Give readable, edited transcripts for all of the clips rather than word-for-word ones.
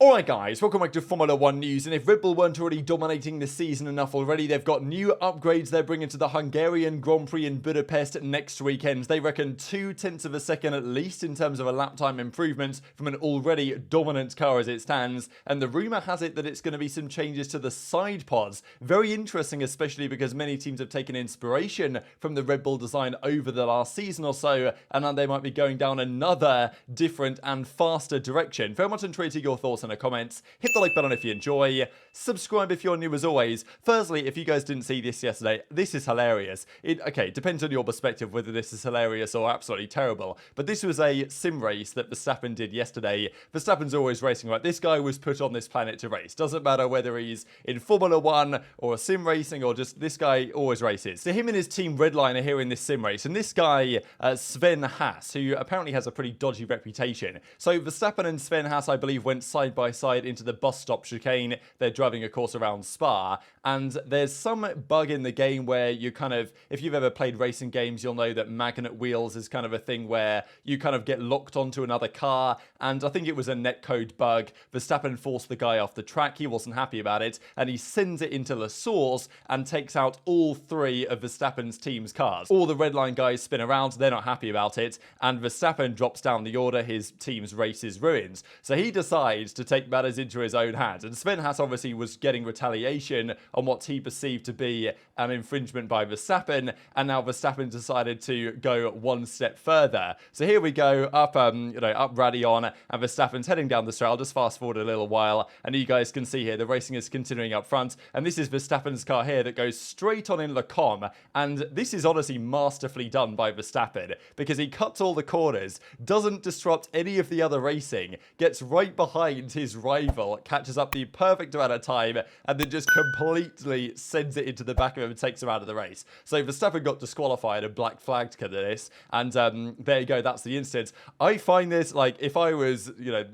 Alright guys, welcome back to Formula 1 news, and if Red Bull weren't already dominating the season enough already, they've got new upgrades they're bringing to the Hungarian Grand Prix in Budapest next weekend. They reckon 0.2 of a second at least in terms of a lap time improvement from an already dominant car as it stands, and the rumour has it that it's going to be some changes to the Sidepods. Very interesting, especially because many teams have taken inspiration from the Red Bull design over the last season or so, and now they might be going down another different and faster direction. Very much intriguing your thoughts in the comments. Hit the like button if you enjoy. Subscribe if you're new as always. Firstly, if you guys didn't see this yesterday, this is hilarious. Okay, depends on your perspective whether this is hilarious or absolutely terrible. But this was a sim race that Verstappen did yesterday. Verstappen's always racing, right? This guy was put on this planet to race. Doesn't matter whether he's in Formula 1 or sim racing or just this guy always races. So him and his team Redline are here in this sim race. And this guy, Sven Haas, who apparently has a pretty dodgy reputation. So Verstappen and Sven Haas, I believe, went side by side into the bus stop chicane. They're driving a course around Spa, and there's some bug in the game where you kind of, if you've ever played racing games, you'll know that magnet wheels is kind of a thing where you kind of get locked onto another car, and I think it was a netcode bug. Verstappen forced the guy off the track. He wasn't happy about it, and he sends it into the source and takes out all three of Verstappen's team's cars. All the red line guys spin around. They're not happy about it, and Verstappen drops down the order. His team's race is ruined. So he decides to take matters into his own hands, and Sven Haas obviously was getting retaliation on what he perceived to be an infringement by Verstappen, and now Verstappen decided to go one step further. So here we go, up Radion, and Verstappen's heading down the straight. I'll just fast forward a little while, and you guys can see here the racing is continuing up front, and this is Verstappen's car here that goes straight on in leclerc, and this is honestly masterfully done by Verstappen, because he cuts all the corners, doesn't disrupt any of the other racing, gets right behind his rival, catches up the perfect amount of time, and then just completely sends it into the back of him and takes him out of the race. So Verstappen got disqualified and black flagged because of this, and there you go, that's the instance. I find this, like, if I was,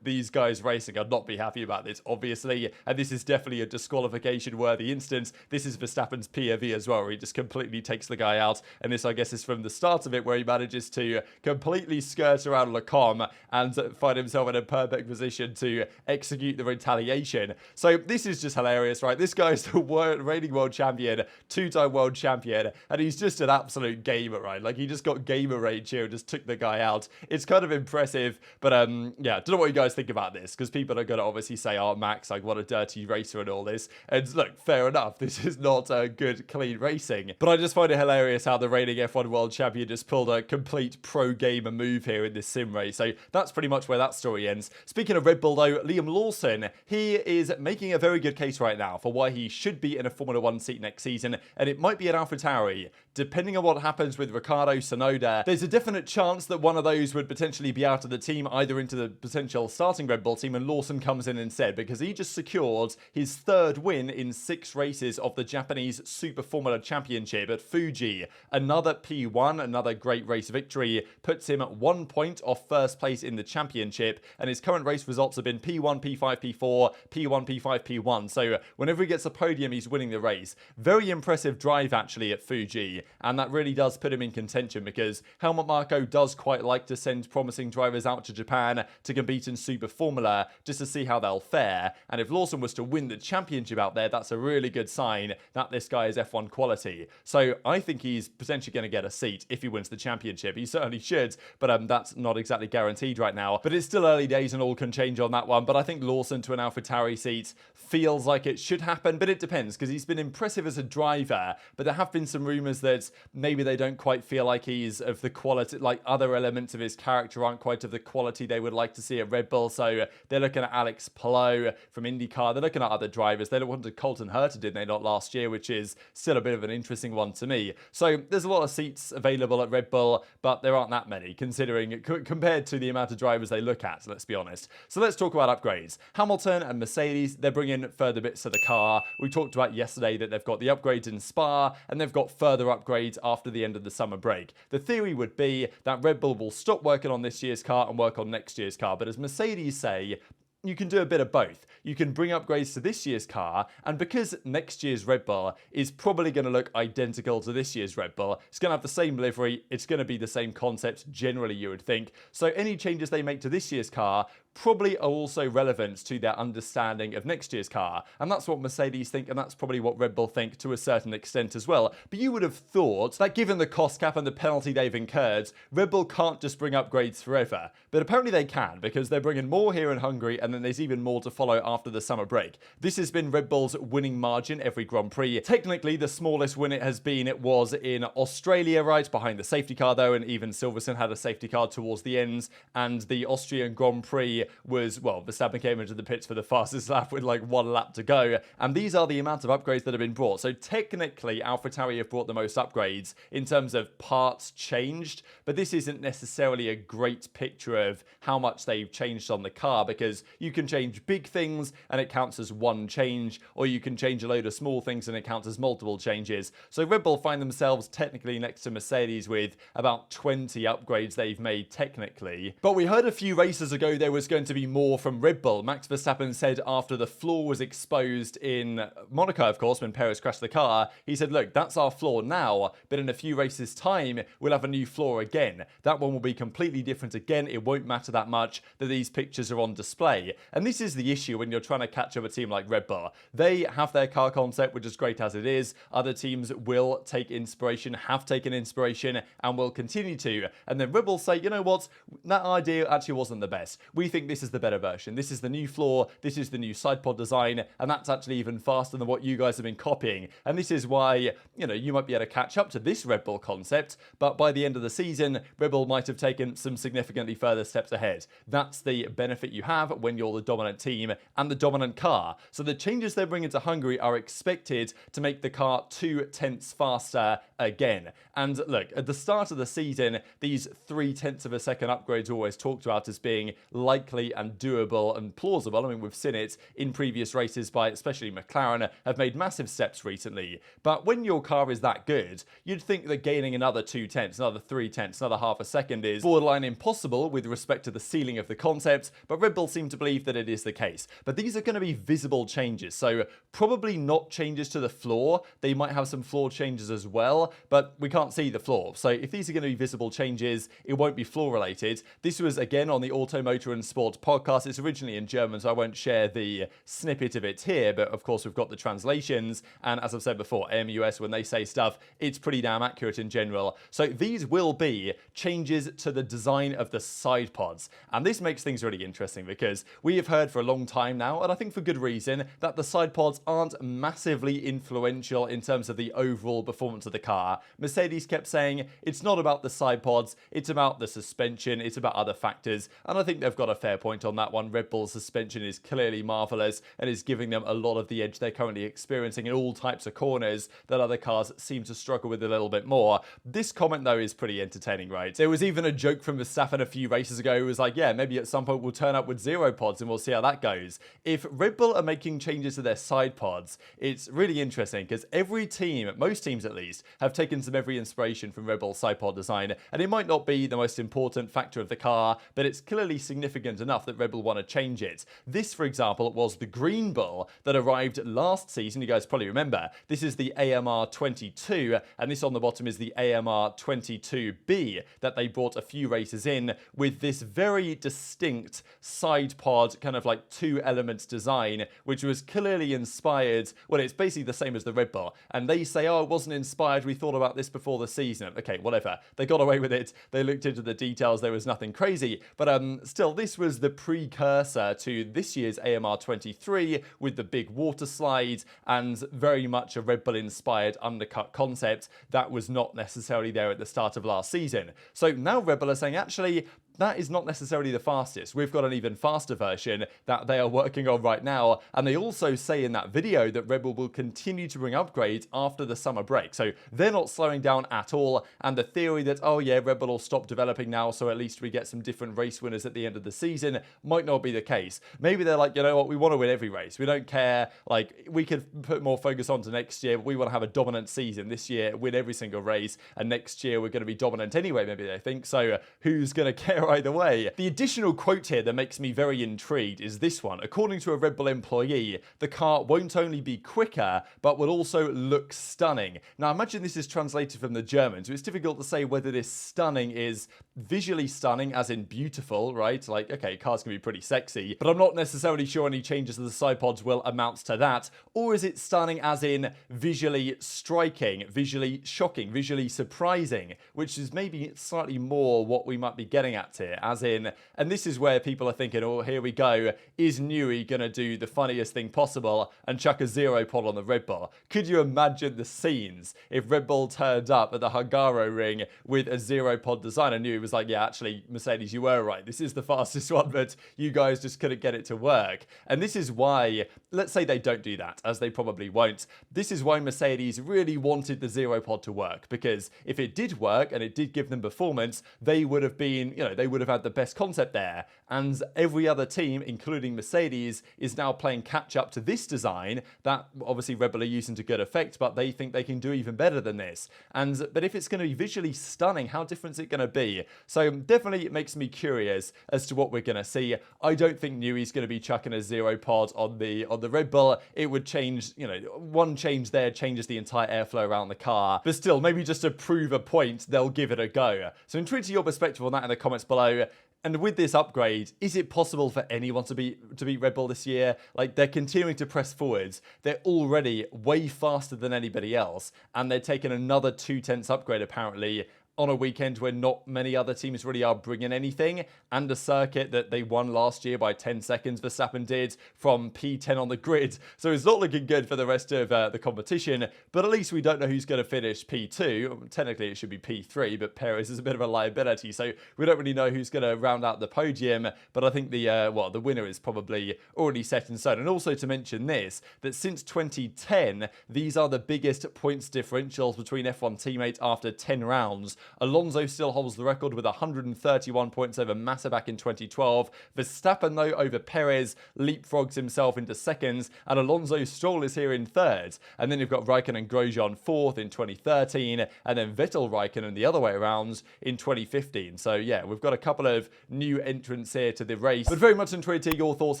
these guys racing, I'd not be happy about this, obviously, and this is definitely a disqualification worthy instance. This is Verstappen's POV as well, where he just completely takes the guy out, and this, I guess, is from the start of it, where he manages to completely skirt around leclerc and find himself in a perfect position to execute the retaliation. So this is just hilarious, right? This guy's the reigning world champion, two-time world champion, and he's just an absolute gamer, right? Like, he just got gamer rage here and just took the guy out. It's kind of impressive, but yeah, don't know what you guys think about this, because people are going to obviously say, oh, Max, like, what a dirty racer and all this. And look, fair enough, this is not a good, clean racing, but I just find it hilarious how the reigning F1 world champion just pulled a complete pro gamer move here in this sim race. So that's pretty much where that story ends. Speaking of Red Bull though, Liam Lawson, he is making a very good case right now for why he should be in a Formula 1 seat next season, and it might be an alpha tauri. Depending on what happens with Ricciardo, Tsunoda, there's a definite chance that one of those would potentially be out of the team, either into the potential starting Red Bull team, and Lawson comes in instead, because he just secured his third win in 6 races of the Japanese Super Formula Championship at Fuji. Another P1, another great race victory, puts him at 1 point off first place in the championship, and his current race results have been P1, P5, P4, P1, P5, P1. So whenever he gets a podium, he's winning the race. Very impressive drive actually at Fuji, and that really does put him in contention, because Helmut Marko does quite like to send promising drivers out to Japan to compete in Super Formula just to see how they'll fare, and if Lawson was to win the championship out there, that's a really good sign that this guy is F1 quality. So I think he's potentially going to get a seat if he wins the championship. He certainly should, but that's not exactly guaranteed right now. But it's still early days and all can change on that one, but I think Lawson to an AlphaTauri seat feels like it should happen, but it depends, because he's been impressive as a driver, but there have been some rumours that maybe they don't quite feel like he's of the quality, like other elements of his character aren't quite of the quality they would like to see at Red Bull. So they're looking at Alex Palou from IndyCar, they're looking at other drivers. They wanted Colton Herta, did they not, last year, which is still a bit of an interesting one to me. So there's a lot of seats available at Red Bull, but there aren't that many, considering compared to the amount of drivers they look at, let's be honest. So let's talk about upgrades. Hamilton and Mercedes, they're bringing further bits to the car. We talked about yesterday that they've got the upgrades in Spa, and they've got further upgrades after the end of the summer break. The theory would be that Red Bull will stop working on this year's car and work on next year's car, but as Mercedes say, you can do a bit of both. You can bring upgrades to this year's car, and because next year's Red Bull is probably going to look identical to this year's Red Bull, it's going to have the same livery, it's going to be the same concept generally, you would think. So any changes they make to this year's car probably are also relevant to their understanding of next year's car. And that's what Mercedes think, and that's probably what Red Bull think to a certain extent as well. But you would have thought that given the cost cap and the penalty they've incurred, Red Bull can't just bring upgrades forever. But apparently they can, because they're bringing more here in Hungary, and then there's even more to follow after the summer break. This has been Red Bull's winning margin every Grand Prix. Technically, the smallest win it has been, it was in Australia, right behind the safety car though, and even Silverstone had a safety car towards the ends, and the Austrian Grand Prix was, well, Verstappen came into the pits for the fastest lap with like 1 lap to go, and these are the amount of upgrades that have been brought. So technically, AlphaTauri have brought the most upgrades in terms of parts changed, but this isn't necessarily a great picture of how much they've changed on the car, because you can change big things and it counts as one change, or you can change a load of small things and it counts as multiple changes. So Red Bull find themselves technically next to Mercedes with about 20 upgrades they've made technically. But we heard a few races ago there was going to be more from Red Bull. Max Verstappen said after the flaw was exposed in Monaco, of course, when Perez crashed the car, he said, look, that's our flaw now, but in a few races time, we'll have a new flaw again. That one will be completely different again. It won't matter that much that these pictures are on display. And this is the issue when you're trying to catch up a team like Red Bull. They have their car concept, which is great as it is. Other teams will take inspiration, have taken inspiration, and will continue to. And then Red Bull say, you know what, that idea actually wasn't the best. We think this is the better version. This is the new floor. This is the new side pod design. And that's actually even faster than what you guys have been copying. And this is why, you know, you might be able to catch up to this Red Bull concept, but by the end of the season, Red Bull might have taken some significantly further steps ahead. That's the benefit you have when you're the dominant team and the dominant car. So the changes they're bringing to Hungary are expected to make the car 2/10 faster again. And look, at the start of the season, these 0.3 of a second upgrades are always talked about as being likely and doable and plausible. I mean, we've seen it in previous races by especially McLaren have made massive steps recently. But when your car is that good, you'd think that gaining another 0.2, another 0.3, another half a second is borderline impossible with respect to the ceiling of the concept, but Red Bull seem to believe that it is the case. But these are going to be visible changes, so probably not changes to the floor. They might have some floor changes as well, but we can't see the floor. So if these are going to be visible changes, it won't be floor related. This was again on the Auto, Motor and Sports podcast. It's originally in German, so I won't share the snippet of it here, but of course we've got the translations, and as I've said before, AMUS, when they say stuff, it's pretty damn accurate in general. So these will be changes to the design of the side pods, and this makes things really interesting because we have heard for a long time now, and I think for good reason, that the side pods aren't massively influential in terms of the overall performance of the car. Mercedes kept saying it's not about the side pods, it's about the suspension, it's about other factors, and I think they've got a fair point on that one. Red Bull's suspension is clearly marvellous and is giving them a lot of the edge they're currently experiencing in all types of corners that other cars seem to struggle with a little bit more. This comment though is pretty entertaining, right? There was even a joke from Verstappen a few races ago who was like, yeah, maybe at some point we'll turn up with 0 pods and we'll see how that goes. If Red Bull are making changes to their side pods, it's really interesting because every team, most teams at least, have taken some every inspiration from Red Bull's side pod design, and it might not be the most important factor of the car, but it's clearly significant enough that Red Bull want to change it. This, for example, was the Green Bull that arrived last season. You guys probably remember. This is the AMR 22, and this on the bottom is the AMR 22B that they brought a few races in with this very distinct side pod, kind of like 2 elements design, which was clearly inspired. Well, it's basically the same as the Red Bull, and they say, oh, it wasn't inspired, we thought about this before the season. Okay, whatever. They got away with it. They looked into the details. There was nothing crazy, but still, this was the precursor to this year's AMR 23 with the big water slide and very much a Red Bull inspired undercut concept that was not necessarily there at the start of last season. So now Red Bull are saying, actually, that is not necessarily the fastest. We've got an even faster version that they are working on right now. And they also say in that video that Red Bull will continue to bring upgrades after the summer break. So they're not slowing down at all. And the theory that, oh yeah, Red Bull will stop developing now, so at least we get some different race winners at the end of the season, might not be the case. Maybe they're like, you know what, we want to win every race. We don't care. Like, we could put more focus on to next year, but we want to have a dominant season this year, win every single race. And next year we're going to be dominant anyway, maybe they think. So who's going to care either way. The additional quote here that makes me very intrigued is this one. According to a Red Bull employee, the car won't only be quicker, but will also look stunning. Now, imagine this is translated from the German, so it's difficult to say whether this stunning is visually stunning, as in beautiful, right? Like, okay, cars can be pretty sexy, but I'm not necessarily sure any changes to the Sidepods will amount to that. Or is it stunning as in visually striking, visually shocking, visually surprising, which is maybe slightly more what we might be getting at here, as in, and this is where people are thinking, oh, here we go, is Newey going to do the funniest thing possible and chuck a 0 pod on the Red Bull? Could you imagine the scenes if Red Bull turned up at the Hungaroring with a 0 pod design and Newey was like, yeah, actually, Mercedes, you were right. This is the fastest one, but you guys just couldn't get it to work. And this is why, let's say they don't do that, as they probably won't. This is why Mercedes really wanted the 0 pod to work, because if it did work and it did give them performance, they would have been, they would have had the best concept there. And every other team, including Mercedes, is now playing catch up to this design that obviously Red Bull are using to good effect, but they think they can do even better than this. But if it's going to be visually stunning, how different is it going to be? So definitely it makes me curious as to what we're going to see. I don't think Newey's going to be chucking a 0 pod on the Red Bull. It would change, one change there changes the entire airflow around the car. But still, maybe just to prove a point, they'll give it a go. So intrigued to your perspective on that in the comments below. And with this upgrade, is it possible for anyone to beat Red Bull this year? Like, they're continuing to press forwards. They're already way faster than anybody else, and they're taking another 2/10 upgrade apparently on a weekend where not many other teams really are bringing anything, and a circuit that they won last year by 10 seconds, Verstappen did, from P10 on the grid. So it's not looking good for the rest of the competition, but at least we don't know who's going to finish P2. Technically, it should be P3, but Perez is a bit of a liability, so we don't really know who's going to round out the podium, but I think the winner is probably already set in stone. And also to mention this, that since 2010, these are the biggest points differentials between F1 teammates after 10 rounds. Alonso still holds the record with 131 points over Massa back in 2012. Verstappen, though, over Perez, leapfrogs himself into seconds, and Alonso Stroll is here in third. And then you've got Raikkonen and Grosjean fourth in 2013, and then Vettel Raikkonen the other way around in 2015. So yeah, we've got a couple of new entrants here to the race. But very much enjoyed to hear your thoughts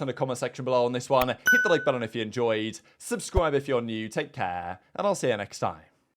in the comment section below on this one. Hit the like button if you enjoyed, subscribe if you're new, take care, and I'll see you next time.